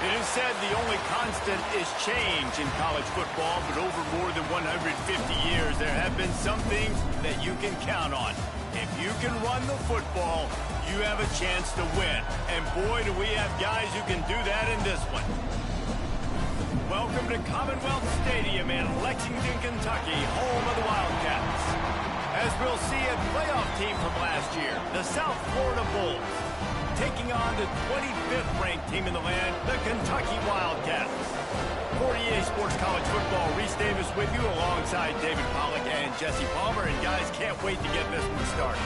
It is said the only constant is change in college football, but over more than 150 years, there have been some things that you can count on. If you can run the football, you have a chance to win. And boy, do we have guys who can do that in this one. Welcome to Commonwealth Stadium in Lexington, Kentucky, home of the Wildcats. As we'll see, a playoff team from last year, the South Florida Bulls, taking on the 25th ranked team in the land, the Kentucky Wildcats. For EA Sports College Football, Reese Davis with you alongside David Pollack and Jesse Palmer. And guys, can't wait to get this one started.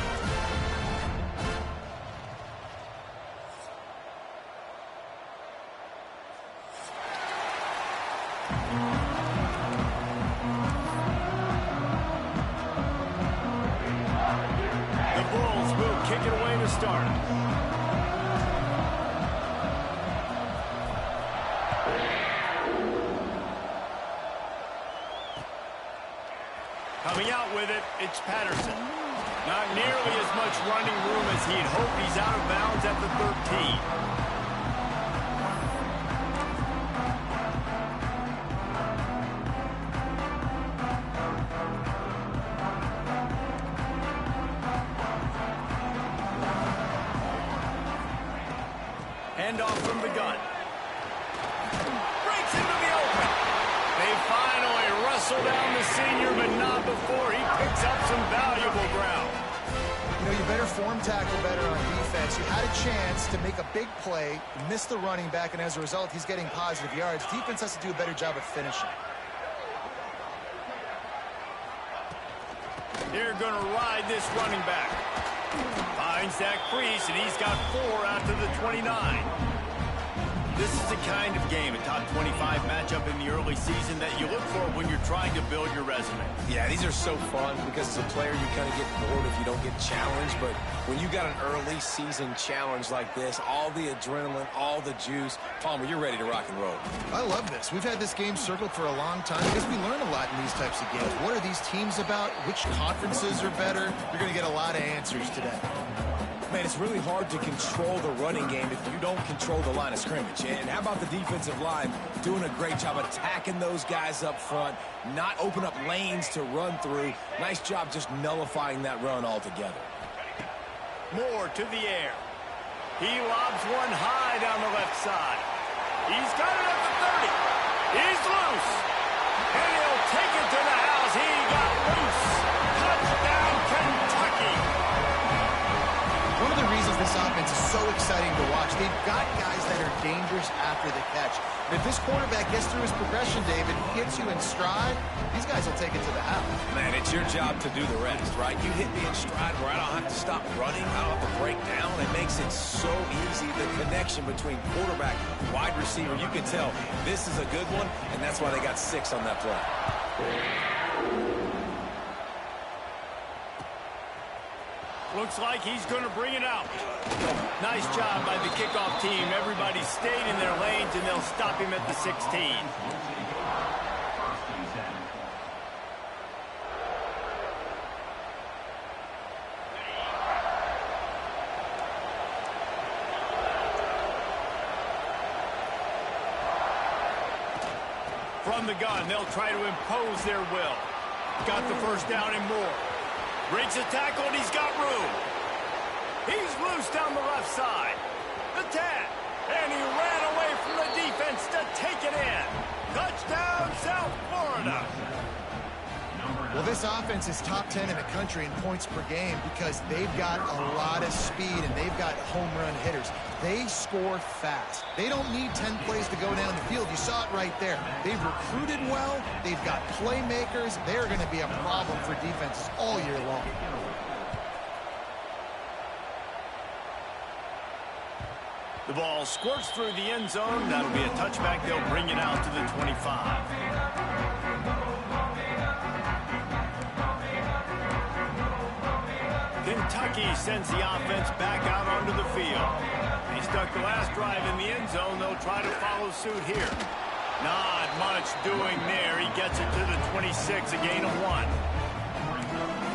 The Bulls will kick it away to start. Coming out with it, it's Patterson. Not nearly as much running room as he'd hoped. He's out of bounds at the 13. Handoff from the gun. Breaks into the open. They finally wrestle down the senior, but not before he picks up some valuable ground. You know, you better form tackle better on defense. You had a chance to make a big play, missed the running back, and as a result, he's getting positive yards. Defense has to do a better job of finishing. They're going to ride this running back. Finds that crease, and he's got 4 out to the 29. This is the kind of game, a top 25 matchup in the early season, that you look for when you're trying to build your resume. Yeah, these are so fun because as a player, you kind of get bored if you don't get challenged. But when you got an early season challenge like this, all the adrenaline, all the juice, Palmer, you're ready to rock and roll. I love this. We've had this game circled for a long time because we learn a lot in these types of games. What are these teams about? Which conferences are better? You're going to get a lot of answers today. Man, it's really hard to control the running game if you don't control the line of scrimmage. And how about the defensive line doing a great job attacking those guys up front, not open up lanes to run through. Nice job just nullifying that run altogether. Moore to the air. He lobs one high down the left side. He's got it at the 30. He's loose. And he'll take it to the house. He got loose. Touchdown, Kentucky. One of the reasons this offense is so exciting to watch, they've got guys that are dangerous after the catch. And if this quarterback gets through his progression, David, hits you in stride, these guys will take it to the house. Man, it's your job to do the rest, right? You hit me in stride where I don't have to stop running, I don't have to break down. It makes it so easy, the connection between quarterback, wide receiver. You can tell this is a good one, and that's why they got 6 on that play. Looks like he's going to bring it out. Nice job by the kickoff team. Everybody stayed in their lanes, and they'll stop him at the 16. From the gun, they'll try to impose their will. Got the first down and more. Breaks the tackle, and he's got room. He's loose down the left side. The 10. And he ran away from the defense to take it in. Touchdown, South Florida. Well, this offense is top 10 in the country in points per game because they've got a lot of speed and they've got home run hitters. They score fast. They don't need 10 plays to go down the field. You saw it right there. They've recruited well. They've got playmakers. They're going to be a problem for defenses all year long. The ball squirts through the end zone. That'll be a touchback. They'll bring it out to the 25. Kentucky sends the offense back out onto the field. They stuck the last drive in the end zone. They'll try to follow suit here. Not much doing there. He gets it to the 26, a gain of 1.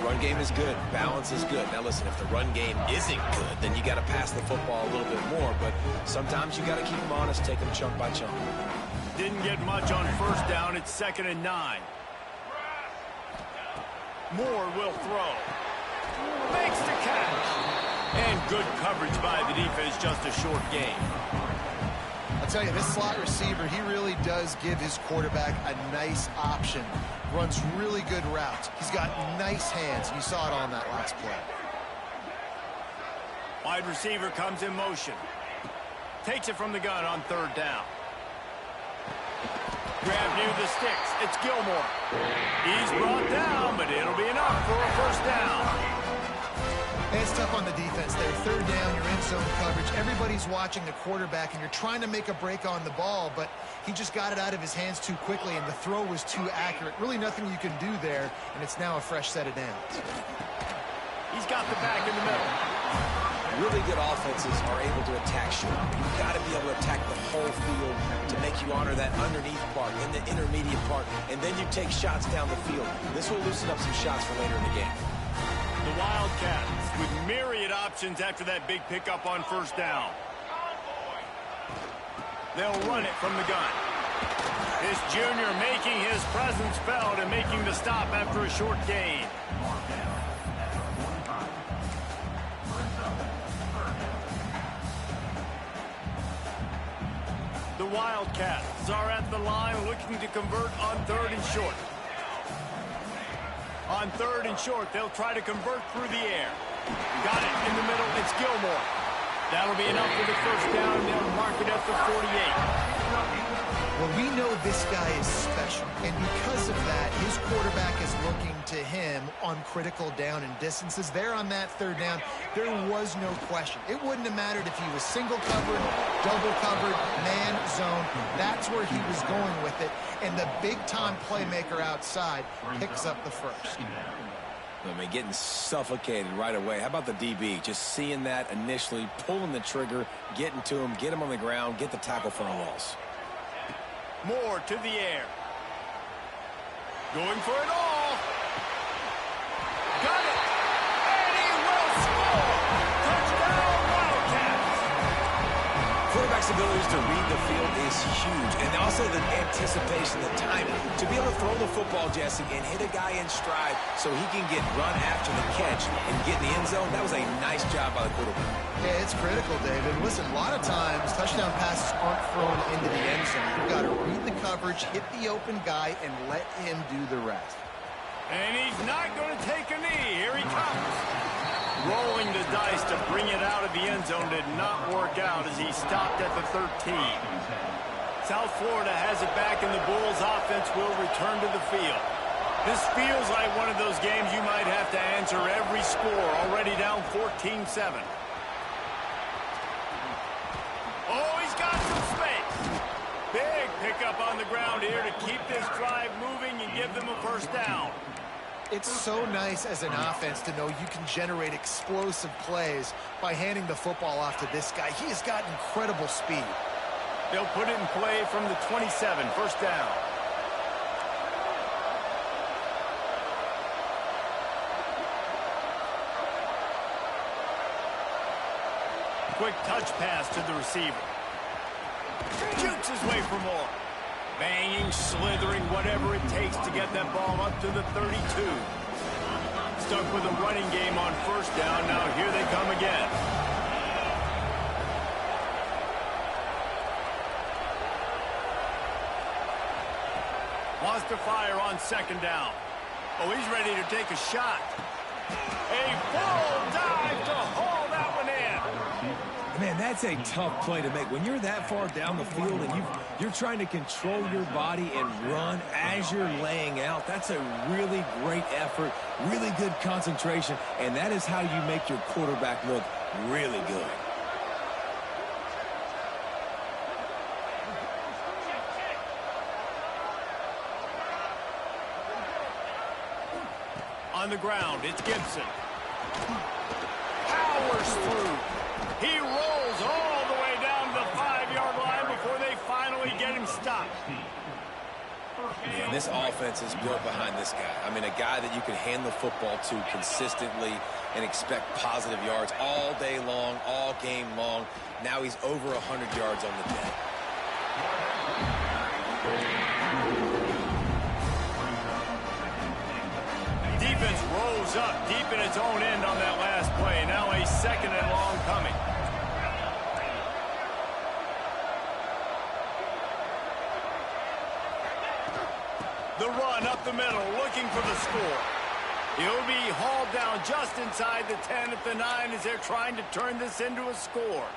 Run game is good. Balance is good. Now listen, if the run game isn't good, then you got to pass the football a little bit more. But sometimes you got to keep them honest, take them chunk by chunk. Didn't get much on first down. It's 2nd and 9. Moore will throw. Makes the catch. And good coverage by the defense, just a short gain. I'll tell you, this slot receiver, he really does give his quarterback a nice option. Runs really good routes. He's got nice hands. You saw it on that last play. Wide receiver comes in motion. Takes it from the gun on 3rd down. Grab near the sticks. It's Gilmore. He's brought down, but it'll be enough for a first down. And it's tough on the defense there. 3rd down, you're in zone coverage. Everybody's watching the quarterback, and you're trying to make a break on the ball, but he just got it out of his hands too quickly, and the throw was too accurate. Really nothing you can do there, and it's now a fresh set of downs. He's got the back in the middle. Really good offenses are able to attack short. You've got to be able to attack the whole field to make you honor that underneath part and the intermediate part, and then you take shots down the field. This will loosen up some shots for later in the game. The Wildcats with myriad options after that big pickup on first down. They'll run it from the gun. This junior making his presence felt and making the stop after a short gain. The Wildcats are at the line looking to convert on 3rd and short. On 3rd and short, they'll try to convert through the air. Got it in the middle. It's Gilmore. That'll be enough for the first down. They'll mark it at the 48. Well, we know this guy is special, and because of that, his quarterback is looking to him on critical down and distances. There on that 3rd down, there was no question. It wouldn't have mattered if he was single covered, double covered, man, zone. That's where he was going with it, and the big-time playmaker outside picks up the first. I mean, getting suffocated right away. How about the DB? Just seeing that initially, pulling the trigger, getting to him, get him on the ground, get the tackle for a loss. Moore to the air. Going for it all. Got it. And he will score. Touchdown, Wildcats. Quarterback's abilities to read the field is huge. And also the anticipation, the timing. To be able to throw the football, Jesse, and hit a guy in stride so he can get run after the catch and get in the end zone, that was a nice job by the quarterback. Yeah, it's critical, David. Listen, a lot of times touchdown passes aren't thrown into the end zone. You've got to read the coverage, hit the open guy, and let him do the rest. And he's not going to take a knee. Here he comes. Rolling the dice to bring it out of the end zone did not work out as he stopped at the 13. South Florida has it back, and the Bulls offense will return to the field. This feels like one of those games you might have to answer every score, already down 14-7. Oh, he's got some space. Big pickup on the ground here to keep this drive moving and give them a first down. It's so nice as an offense to know you can generate explosive plays by handing the football off to this guy. He has got incredible speed. They'll put it in play from the 27, first down. Quick touch pass to the receiver. Shoots his way for more. Banging, slithering, whatever it takes to get that ball up to the 32. Stuck with a running game on first down. Now here they come again. Wants to fire on second down. Oh, he's ready to take a shot. A full dive to haul that one in. Man, that's a tough play to make. When you're that far down the field and you're trying to control your body and run as you're laying out, that's a really great effort, really good concentration, and that is how you make your quarterback look really good. On the ground, it's Gibson. Powers through. He rolls all the way down to the 5-yard line before they finally get him stopped. Man, this offense is built behind this guy. I mean, a guy that you can hand the football to consistently and expect positive yards all day long, all game long. Now he's over 100 yards on the day. Defense rose up deep in its own end on that last play. Now a second and long coming. The run up the middle, looking for the score. He'll be hauled down just inside the 10 at the 9 as they're trying to turn this into a score.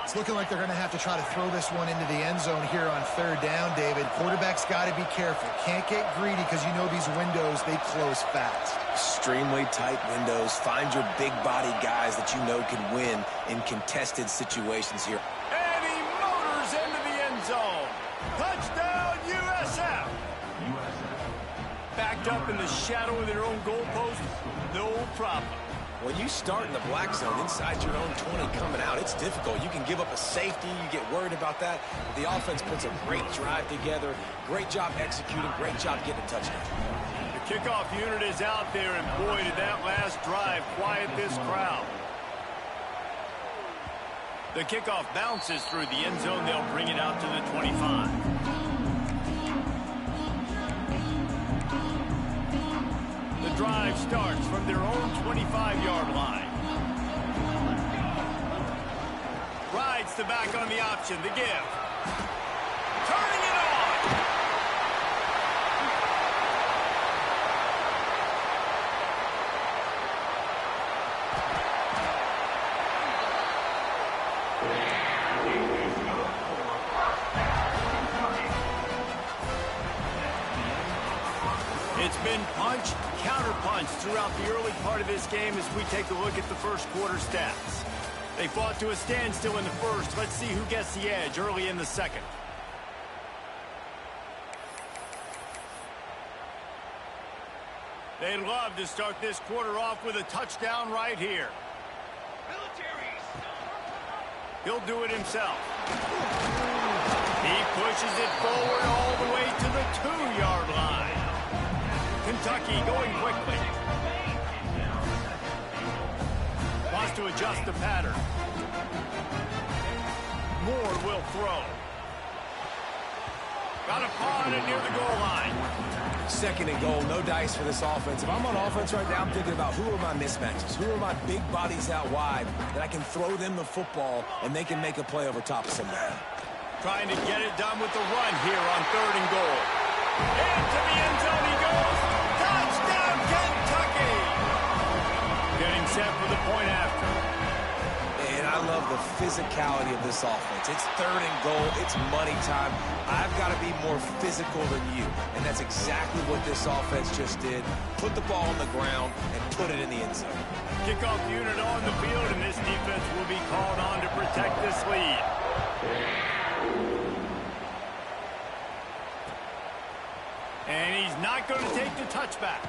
It's looking like they're going to have to try to throw this one into the end zone here on third down, David. Quarterback's got to be careful. Can't get greedy because you know these windows, they close fast. Extremely tight windows. Find your big body guys that you know can win in contested situations here. And he motors into the end zone. Touchdown, USF. Backed up in the shadow of their own goalpost, no problem. When you start in the black zone inside your own 20 coming out, it's difficult. You can give up a safety. You get worried about that. The offense puts a great drive together. Great job executing. Great job getting a touchdown. The kickoff unit is out there, and boy, did that last drive quiet this crowd. The kickoff bounces through the end zone. They'll bring it out to the 25. The drive starts from their own 25-yard line. Rides the back on the option, the give. Turning it on. It's been punch, counter-punch throughout the early part of this game as we take a look at the first quarter stats. They fought to a standstill in the first. Let's see who gets the edge early in the second. They'd love to start this quarter off with a touchdown right here. He'll do it himself. He pushes it forward all the way to the 2-yard line. Kentucky going quickly. Wants to adjust the pattern. Moore will throw. Got a paw on it near the goal line. Second and goal, no dice for this offense. If I'm on offense right now, I'm thinking about who are my mismatches, who are my big bodies out wide that I can throw them the football and they can make a play over top of somebody. Trying to get it done with the run here on third and goal. Into the end zone he goes. Touchdown, Kentucky! Getting set for the point after. And I love the physicality of this offense. It's third and goal. It's money time. I've got to be more physical than you. And that's exactly what this offense just did. Put the ball on the ground and put it in the end zone. Kickoff unit on the field, and this defense will be called on to protect this lead. And he's not going to take the touchback.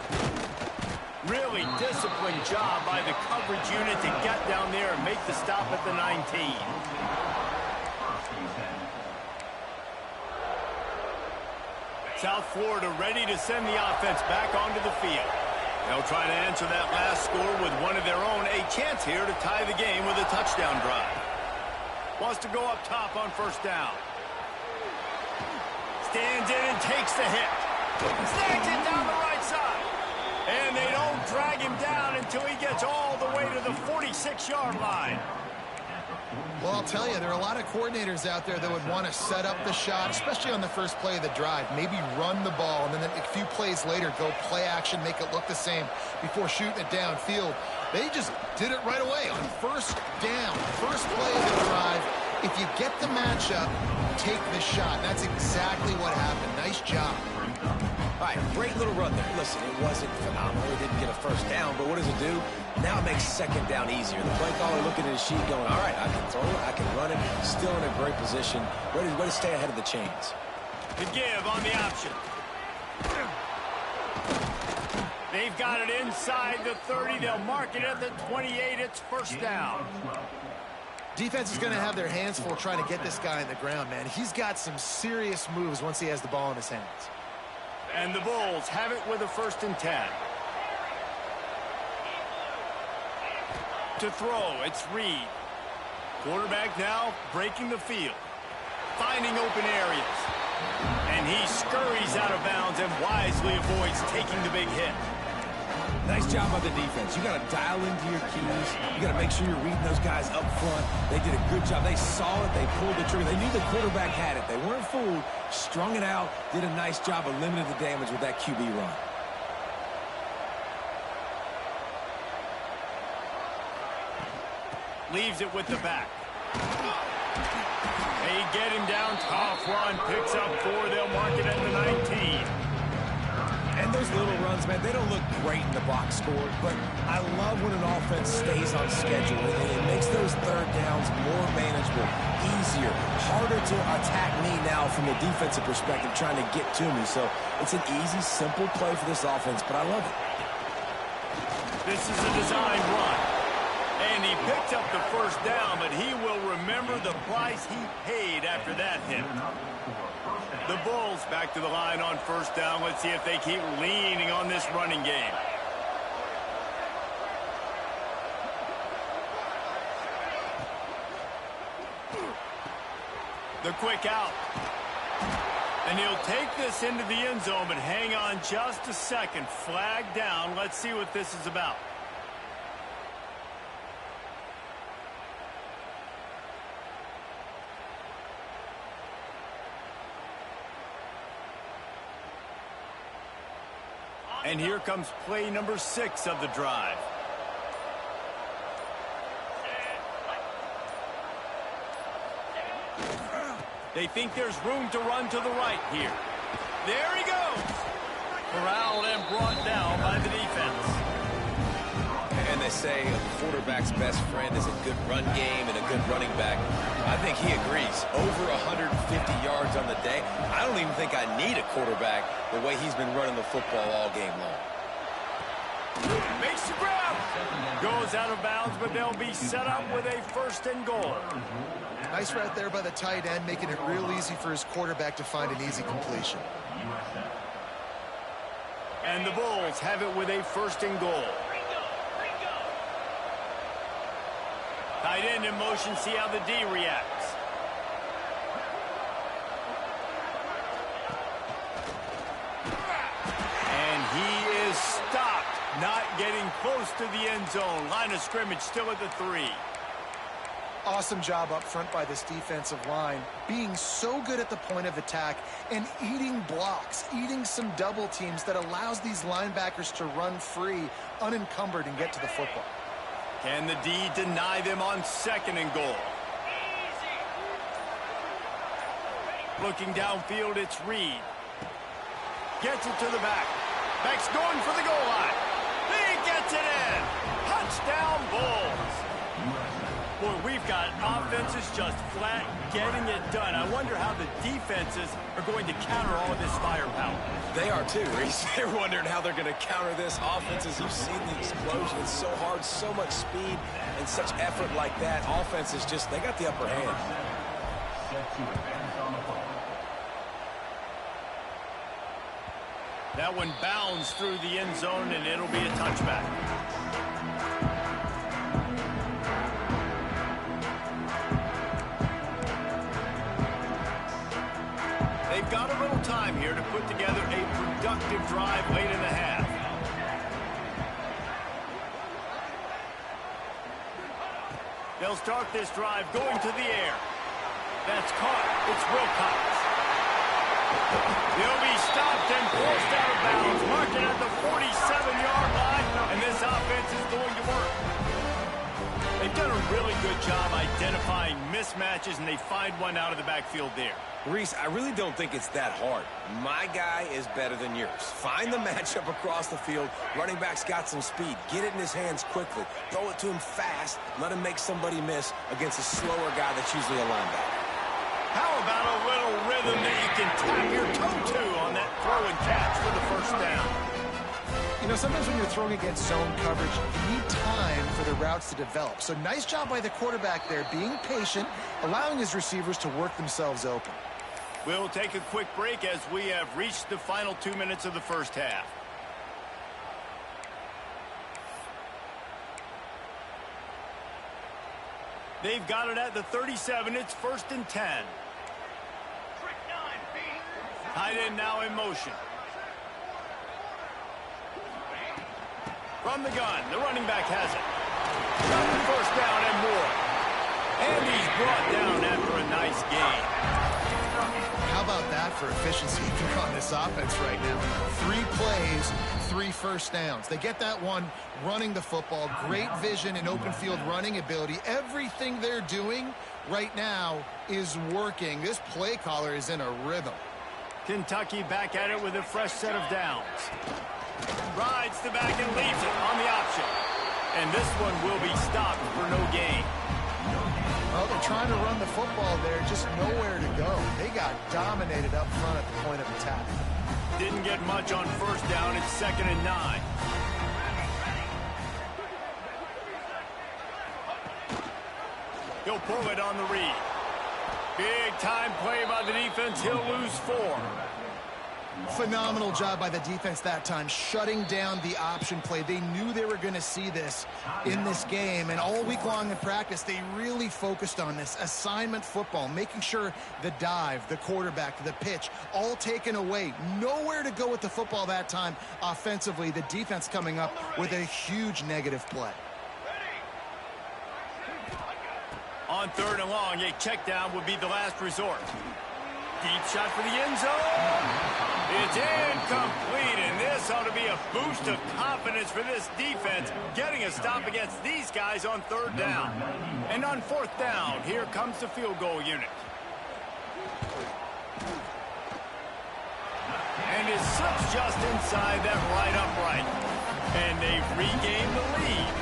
Really disciplined job by the coverage unit to get down there and make the stop at the 19. South Florida ready to send the offense back onto the field. They'll try to answer that last score with one of their own. A chance here to tie the game with a touchdown drive. Wants to go up top on first down. Stands in and takes the hit. Snags it down the right side. And they don't drag him down until he gets all the way to the 46-yard line. Well, I'll tell you, there are a lot of coordinators out there that would want to set up the shot, especially on the first play of the drive. Maybe run the ball, and then a few plays later, go play action, make it look the same before shooting it downfield. They just did it right away on first down, first play of the drive. If you get the matchup, take the shot. That's exactly what happened. Nice job. All right, great little run there. Listen, it wasn't phenomenal. He didn't get a first down, but what does it do? Now it makes second down easier. The play caller looking at his sheet going, all right, I can throw it, I can run it, still in a great position. Way to stay ahead of the chains. The give on the option. They've got it inside the 30. They'll mark it at the 28. It's first down. Defense is going to have their hands full trying to get this guy on the ground, man. He's got some serious moves once he has the ball in his hands. And the Bulls have it with a 1st and 10. To throw, it's Reed. Quarterback now breaking the field. Finding open areas. And he scurries out of bounds and wisely avoids taking the big hit. Nice job by the defense. You got to dial into your keys. You got to make sure you're reading those guys up front. They did a good job. They saw it. They pulled the trigger. They knew the quarterback had it. They weren't fooled. Strung it out. Did a nice job of limiting the damage with that QB run. Leaves it with the back. They get him down. Tough run. Picks up 4. They'll mark it at the 19. And those little runs, man, they don't look great in the box score, but I love when an offense stays on schedule. It makes those third downs more manageable, easier, harder to attack me now from a defensive perspective trying to get to me. So it's an easy, simple play for this offense, but I love it. This is a design run. And he picked up the first down, but he will remember the price he paid after that hit. The Bulls back to the line on first down. Let's see if they keep leaning on this running game. The quick out. And he'll take this into the end zone, but hang on just a second. Flag down. Let's see what this is about. And here comes play number 6 of the drive. They think there's room to run to the right here. There he goes. Corralled and brought down by the defense. And they say a quarterback's best friend is a good run game and a good running back. I think he agrees. Over 150 yards on the day. I don't even think I need a quarterback the way he's been running the football all game long. Makes the grab. Goes out of bounds, but they'll be set up with a 1st and goal. Nice route there by the tight end, making it real easy for his quarterback to find an easy completion. And the Bulls have it with a 1st and goal. Tight end in motion, see how the D reacts. And he is stopped, not getting close to the end zone. Line of scrimmage still at the 3. Awesome job up front by this defensive line, being so good at the point of attack and eating blocks, eating some double teams that allows these linebackers to run free, unencumbered, and get to the football. Can the D deny them on 2nd and goal? Looking downfield, it's Reed. Gets it to the back. Back's going for the goal line. He gets it in. Touchdown, Bulls. Boy, we've got offenses just flat getting it done. I wonder how the defenses are going to counter all of this firepower. They are too, Reese. They're wondering how they're going to counter this. Offenses, you've seen the explosion. It's so hard, so much speed, and such effort like that. Offenses just, they got the upper hand. That one bounds through the end zone, and it'll be a touchback. They've got a little time here to put together a productive drive late in the half. They'll start this drive going to the air. That's caught. It's Wilcox. They'll be stopped and forced out of bounds, marking at the 47-yard line, and this offense is going to work. They've done a really good job identifying mismatches, and they find one out of the backfield there. Reese, I really don't think it's that hard. My guy is better than yours. Find the matchup across the field. Running back's got some speed. Get it in his hands quickly. Throw it to him fast. Let him make somebody miss against a slower guy that's usually a linebacker. How about a little rhythm that you can tap your toe to on that throw and catch for the first down? You know, sometimes when you're throwing against zone coverage, you need time for the routes to develop. So nice job by the quarterback there, being patient, allowing his receivers to work themselves open. We'll take a quick break as we have reached the final 2 minutes of the first half. They've got it at the 37. It's 1st and 10. Tight end now in motion. From the gun, the running back has it. Got the first down and more. And he's brought down after a nice gain. How about that for efficiency on this offense right now? 3 plays, 3 first downs. They get that one running the football. Great vision and open field running ability. Everything they're doing right now is working. This play caller is in a rhythm. Kentucky back at it with a fresh set of downs. Rides the back and leaves it on the option. And this one will be stopped for no gain. Well, they're trying to run the football there, just nowhere to go. They got dominated up front at the point of attack. Didn't get much on first down. It's 2nd and 9. He'll pull it on the read. Big time play by the defense. He'll lose 4. Phenomenal job by the defense that time, shutting down the option play. They knew they were going to see this in this game, and all week long in practice, they really focused on this assignment football, making sure the dive, the quarterback, the pitch, all taken away. Nowhere to go with the football that time offensively. The defense coming up with a huge negative play. On 3rd and long, a check down would be the last resort. Deep shot for the end zone. It's incomplete, and this ought to be a boost of confidence for this defense, getting a stop against these guys on 3rd down. And on 4th down, here comes the field goal unit. And it slips just inside that right upright. And they've regained the lead.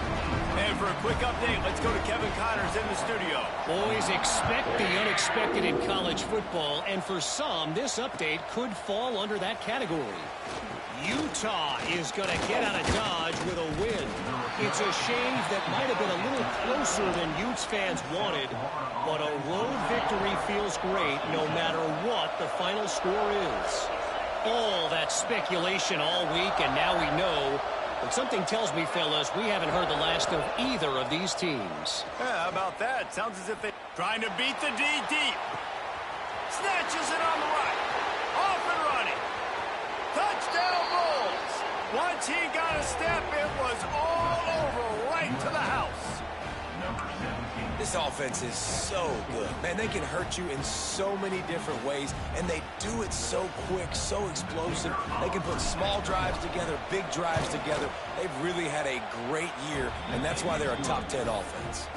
And for a quick update, let's go to Kevin Connors in the studio. Boys, expect the unexpected in college football, and for some, this update could fall under that category. Utah is going to get out of Dodge with a win. It's a shave that might have been a little closer than Utes fans wanted, but a road victory feels great no matter what the final score is. All that speculation all week, and now we know. But something tells me, fellas, we haven't heard the last of either of these teams. Yeah, how about that? Sounds as if they're trying to beat the D deep. Snatches it on the right. Off and running. Touchdown Bulls. Once he got a step, it was all over right to the house. This offense is so good. Man, they can hurt you in so many different ways, and they do it so quick, so explosive. They can put small drives together, big drives together. They've really had a great year, and that's why they're a top 10 offense.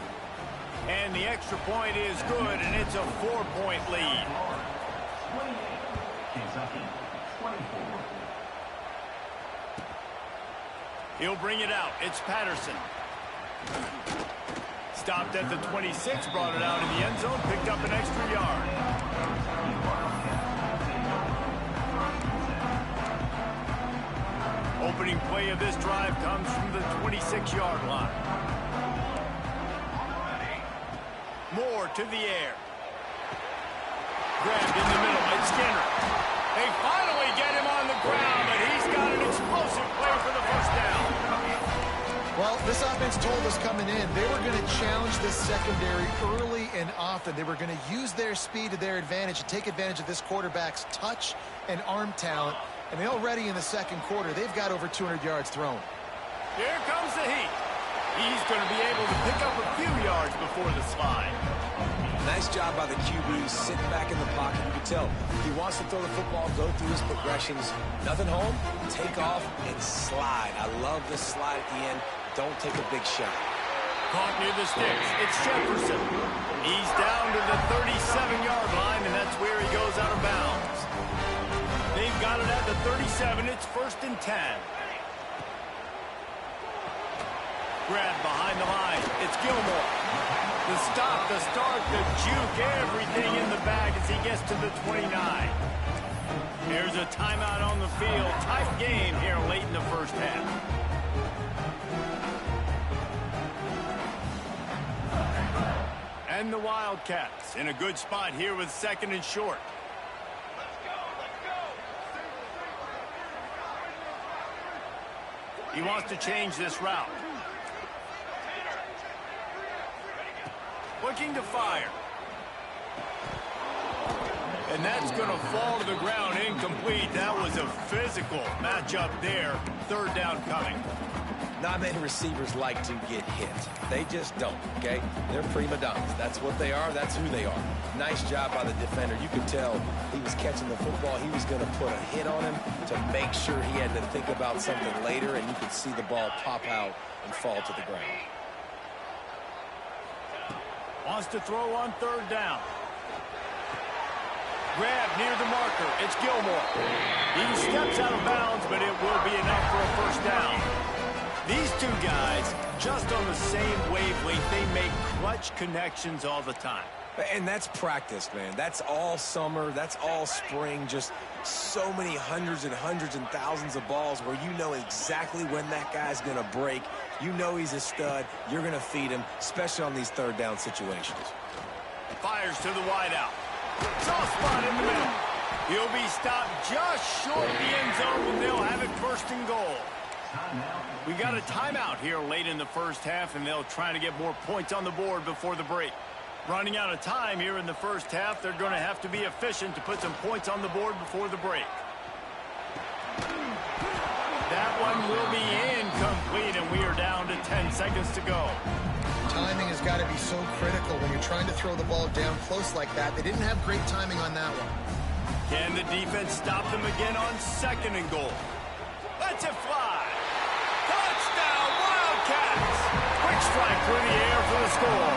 And the extra point is good, and it's a 4-point lead. He'll bring it out. It's Patterson. Stopped at the 26, brought it out in the end zone, picked up an extra yard. Opening play of this drive comes from the 26-yard line. Moore to the air. Grabbed in the middle by Skinner. They finally get him on the ground, but he's got an explosive play for the first down. Well, this offense told us coming in they were going to challenge this secondary early and often. They were going to use their speed to their advantage and take advantage of this quarterback's touch and arm talent. And already in the second quarter, they've got over 200 yards thrown. Here comes the heat. He's going to be able to pick up a few yards before the slide. Nice job by the QB sitting back in the pocket. You can tell he wants to throw the football, go through his progressions. Nothing home, take off, and slide. I love the slide at the end. Don't take a big shot. Caught near the sticks. It's Jefferson. He's down to the 37-yard line, and that's where he goes out of bounds. They've got it at the 37. It's 1st and 10. Grab behind the line. It's Gilmore. The stop, the start, the juke, everything in the bag as he gets to the 29. Here's a timeout on the field. Tight game here late in the first half. And the Wildcats in a good spot here with 2nd and short. He wants to change this route. Looking to fire. And that's going to fall to the ground incomplete. That was a physical matchup there. 3rd down coming. Not many receivers like to get hit. They just don't, okay? They're prima donnas. That's what they are. That's who they are. Nice job by the defender. You could tell he was catching the football. He was going to put a hit on him to make sure he had to think about something later, and you could see the ball pop out and fall to the ground. Wants to throw on 3rd down. Grab near the marker. It's Gilmore. He steps out of bounds, but it will be enough for a 1st down. These two guys, just on the same wavelength, they make clutch connections all the time. And that's practice, man. That's all summer. That's all spring. Just so many hundreds and thousands of balls where you know exactly when that guy's going to break. You know he's a stud. You're going to feed him, especially on these 3rd down situations. Fires to the wideout. Soft spot in the middle. He'll be stopped just short of the end zone, and they'll have it 1st and goal. We got a timeout here late in the first half, and they'll try to get more points on the board before the break. Running out of time here in the first half, they're going to have to be efficient to put some points on the board before the break. That one will be incomplete, and we are down to 10 seconds to go. Timing has got to be so critical when you're trying to throw the ball down close like that. They didn't have great timing on that one. Can the defense stop them again on 2nd and goal? Let's it fly. Touchdown, Wildcats. Quick strike through the air for the score.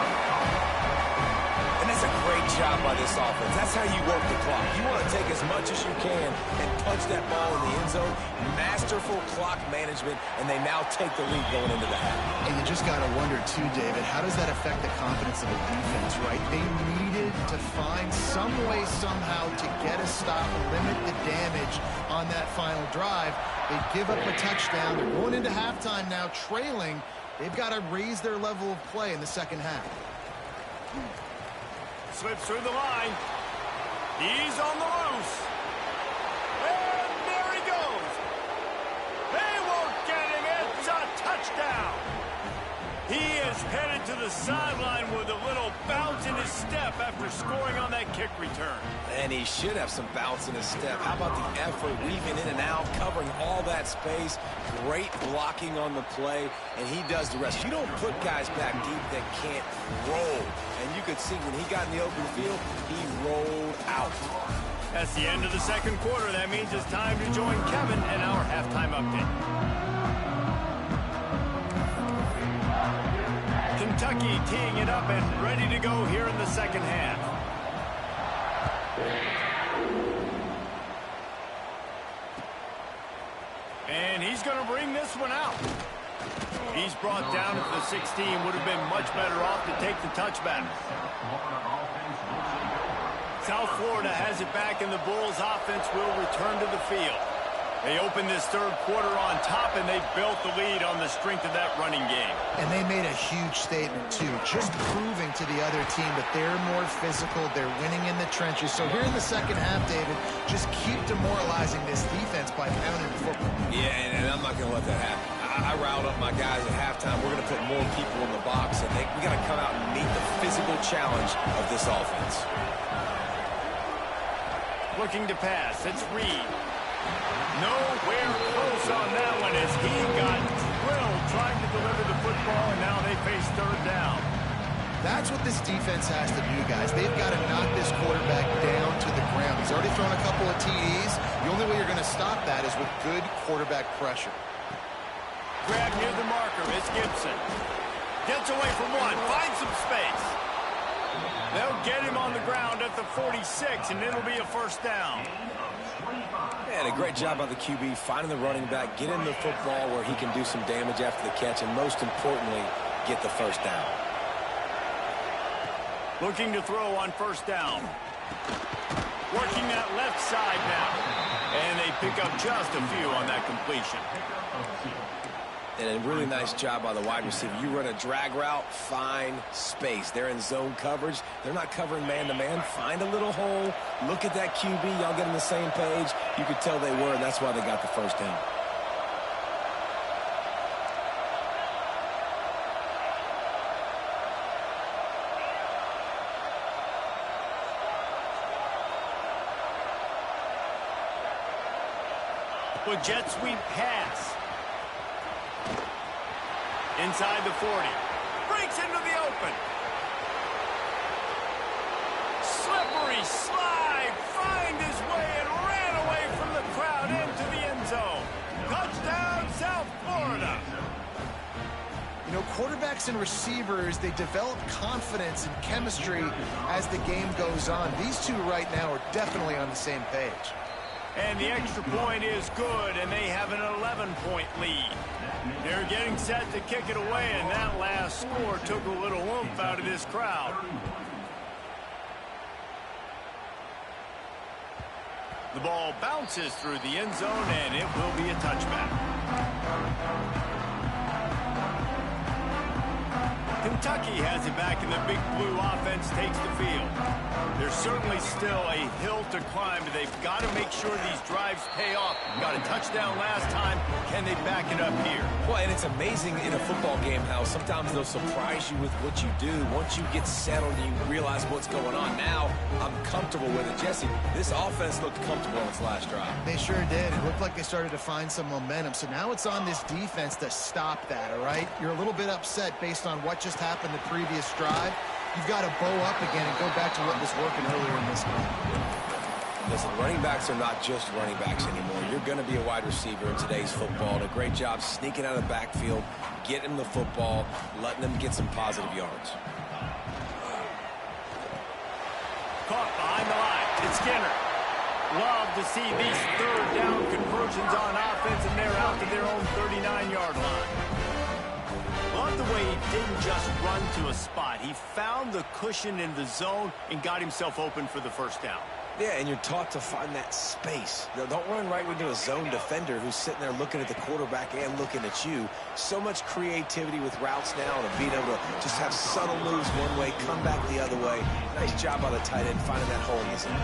And that's a great job by this offense. That's how you work the clock. You want to take as much as you can and punch that ball in the end zone. Masterful clock management, and they now take the lead going into the half. And you just got to wonder, too, David, how does that affect the confidence of the defense, right? They needed to find some way, somehow, to get a stop, limit the damage on that final drive. They give up a touchdown. They're going into halftime now, trailing. They've got to raise their level of play in the second half. Slips through the line. He's on the loose. And there he goes. They won't get him. It's a touchdown. He is headed to the sideline with a little bounce in his step after scoring on that kick return. And he should have some bounce in his step. How about the effort, weaving in and out, covering all that space. Great blocking on the play, and he does the rest. You don't put guys back deep that can't roll. And you could see when he got in the open field, he rolled out. That's the end of the second quarter. That means it's time to join Kevin and our halftime update. Kentucky teeing it up and ready to go here in the second half. And he's going to bring this one out. He's brought down at the 16. Would have been much better off to take the touchback. South Florida has it back, and the Bulls offense will return to the field. They opened this third quarter on top, and they built the lead on the strength of that running game. And they made a huge statement, too, just proving to the other team that they're more physical, they're winning in the trenches. So here in the second half, David, just keep demoralizing this defense by pounding the football. Yeah, and I'm not going to let that happen. I riled up my guys at halftime. We're going to put more people in the box, and we got to come out and meet the physical challenge of this offense. Looking to pass. It's Reed. Nowhere close on that one as he got drilled trying to deliver the football, and now they face third down. That's what this defense has to do, guys. They've got to knock this quarterback down to the ground. He's already thrown a couple of TDs. The only way you're going to stop that is with good quarterback pressure. Grab near the marker. It's Gibson. Gets away from one. Finds some space. They'll get him on the ground at the 46, and it'll be a first down. And a great job by the QB finding the running back, getting the football where he can do some damage after the catch, and most importantly, get the first down. Looking to throw on first down. Working that left side now. And they pick up just a few on that completion. And a really nice job by the wide receiver. You run a drag route, find space. They're in zone coverage. They're not covering man-to-man. Find a little hole. Look at that QB. Y'all get on the same page. You could tell they were, and that's why they got the first down. With jet sweep pass. Inside the 40. Breaks into the open. Slippery slide. Find his way and ran away from the crowd into the end zone. Touchdown, South Florida. You know, quarterbacks and receivers, they develop confidence and chemistry as the game goes on. These two right now are definitely on the same page. And the extra point is good, and they have an 11-point lead. They're getting set to kick it away, and that last score took a little oomph out of this crowd. The ball bounces through the end zone, and it will be a touchback. Kentucky has it back, and the Big Blue offense takes the field. There's certainly still a hill to climb, but they've got to make sure these drives pay off. Got a touchdown last time. Can they back it up here? Well, and it's amazing in a football game how sometimes they'll surprise you with what you do. Once you get settled and you realize what's going on, now I'm comfortable with it. Jesse, this offense looked comfortable on its last drive. They sure did. It looked like they started to find some momentum. So now it's on this defense to stop that, all right? You're a little bit upset based on what just happened the previous drive. You've got to bow up again and go back to what was working earlier in this game. Listen, running backs are not just running backs anymore. You're going to be a wide receiver in today's football. And a great job sneaking out of the backfield, getting the football, letting them get some positive yards. Caught behind the line. It's Skinner. Love to see these third down conversions on offense, and they're out to their own 39-yard line. Love the way he didn't just run to a spot. He found the cushion in the zone and got himself open for the first down. Yeah, and you're taught to find that space. Now, don't run right into a zone defender who's sitting there looking at the quarterback and looking at you. So much creativity with routes now and being able to just have subtle moves one way, come back the other way. Nice job by the tight end finding that hole in the zone.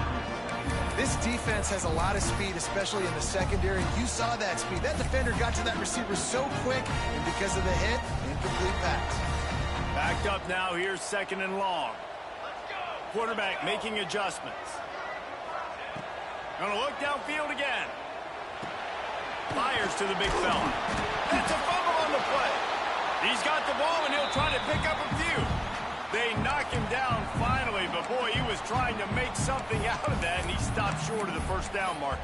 This defense has a lot of speed, especially in the secondary. You saw that speed. That defender got to that receiver so quick, and because of the hit, incomplete pass. Backed up now. Here's second and long. Quarterback making adjustments. Gonna look downfield again. Fires to the big fella. That's a fumble on the play. He's got the ball, and he'll try to pick up a few. They knock him down finally, but boy, he was trying to make something out of that, and he stopped short of the first down marker.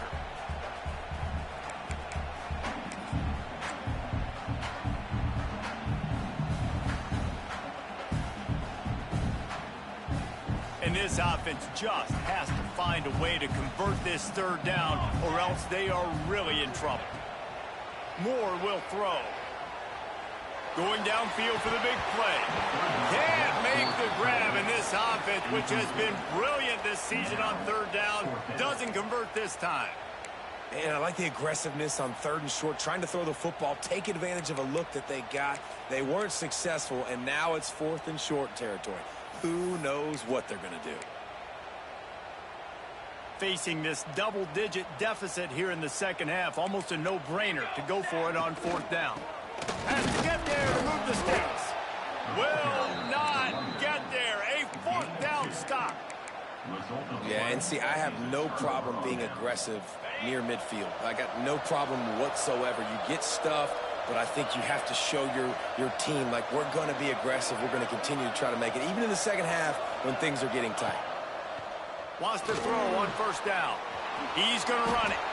And this offense just has to find a way to convert this third down, or else they are really in trouble. Moore will throw. Going downfield for the big play. Can't make the grab, and this offense, which has been brilliant this season on third down, doesn't convert this time. And I like the aggressiveness on 3rd and short, trying to throw the football, take advantage of a look that they got. They weren't successful, and now it's 4th and short territory. Who knows what they're going to do? Facing this double-digit deficit here in the second half, almost a no-brainer to go for it on 4th down. Has to get there to move the sticks. Will not get there. A 4th down stop. Yeah, and see, I have no problem being aggressive near midfield. I got no problem whatsoever. You get stuff, but I think you have to show your team, like, we're going to be aggressive. We're going to continue to try to make it, even in the second half when things are getting tight. Wants to throw on 1st down. He's going to run it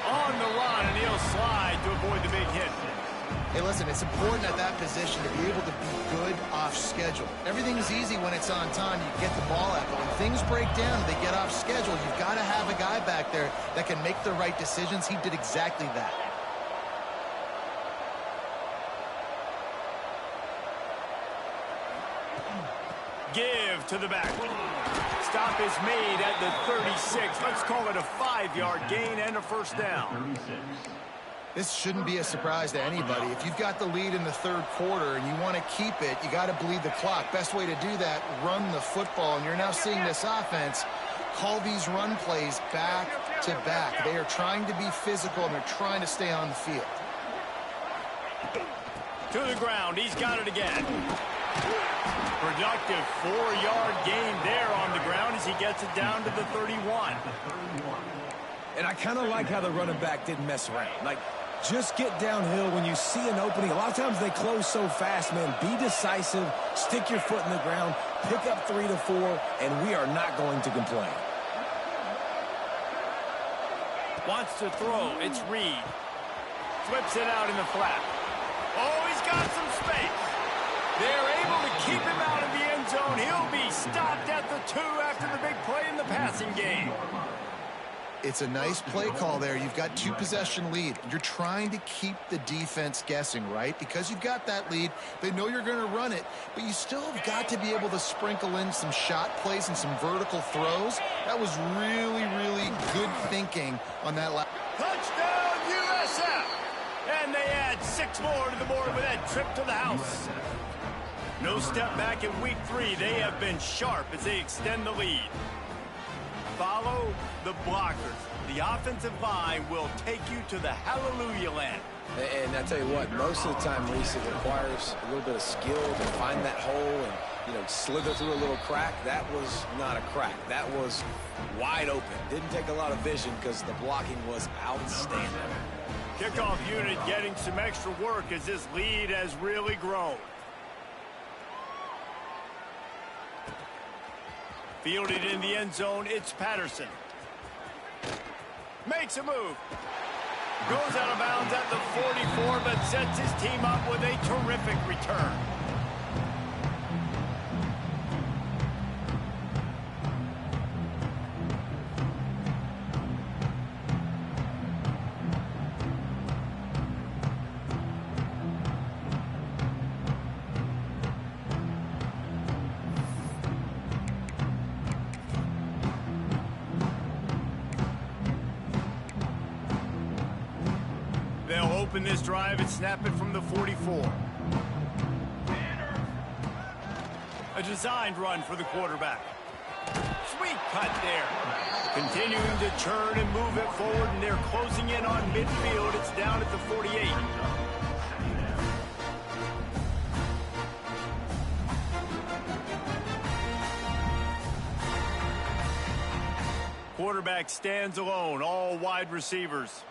on the line, and he'll slide to avoid the big hit. Hey, listen, it's important at that position to be able to be good off schedule. Everything's easy when it's on time. You get the ball out, but when things break down, they get off schedule. You've got to have a guy back there that can make the right decisions. He did exactly that. Give to the back. Stop is made at the 36. Let's call it a 5-yard gain and a 1st down. This shouldn't be a surprise to anybody. If you've got the lead in the 3rd quarter and you want to keep it, you got to bleed the clock. Best way to do that, run the football. And you're now seeing this offense call these run plays back to back. They are trying to be physical, and they're trying to stay on the field. To the ground. He's got it again. Productive 4-yard gain there on the ground as he gets it down to the 31. And I kind of like how the running back didn't mess around. Like, just get downhill when you see an opening. A lot of times they close so fast, man. Be decisive, stick your foot in the ground, pick up 3 to 4, and we are not going to complain. Wants to throw. It's Reed. Flips it out in the flat. Oh, he's got some space. They're able to keep him out of the end zone. He'll be stopped at the 2 after the big play in the passing game. It's a nice play call there. You've got 2-possession lead. You're trying to keep the defense guessing, right? Because you've got that lead, they know you're going to run it, but you still have got to be able to sprinkle in some shot plays and some vertical throws. That was really, really good thinking on that last. Touchdown, USF! And they add 6 more to the board with that trip to the house. No step back in week 3. They have been sharp as they extend the lead. Follow the blockers. The offensive line will take you to the hallelujah land. And I tell you what, most of the time, Reese, it requires a little bit of skill to find that hole and, you know, slither through a little crack. That was not a crack. That was wide open. Didn't take a lot of vision because the blocking was outstanding. Kickoff unit getting some extra work as this lead has really grown. Fielded in the end zone, it's Patterson. Makes a move. Goes out of bounds at the 44, but sets his team up with a terrific return. They'll open this drive and snap it from the 44. A designed run for the quarterback. Sweet cut there. Continuing to churn and move it forward, and they're closing in on midfield. It's down at the 48. Quarterback stands alone, all wide receivers.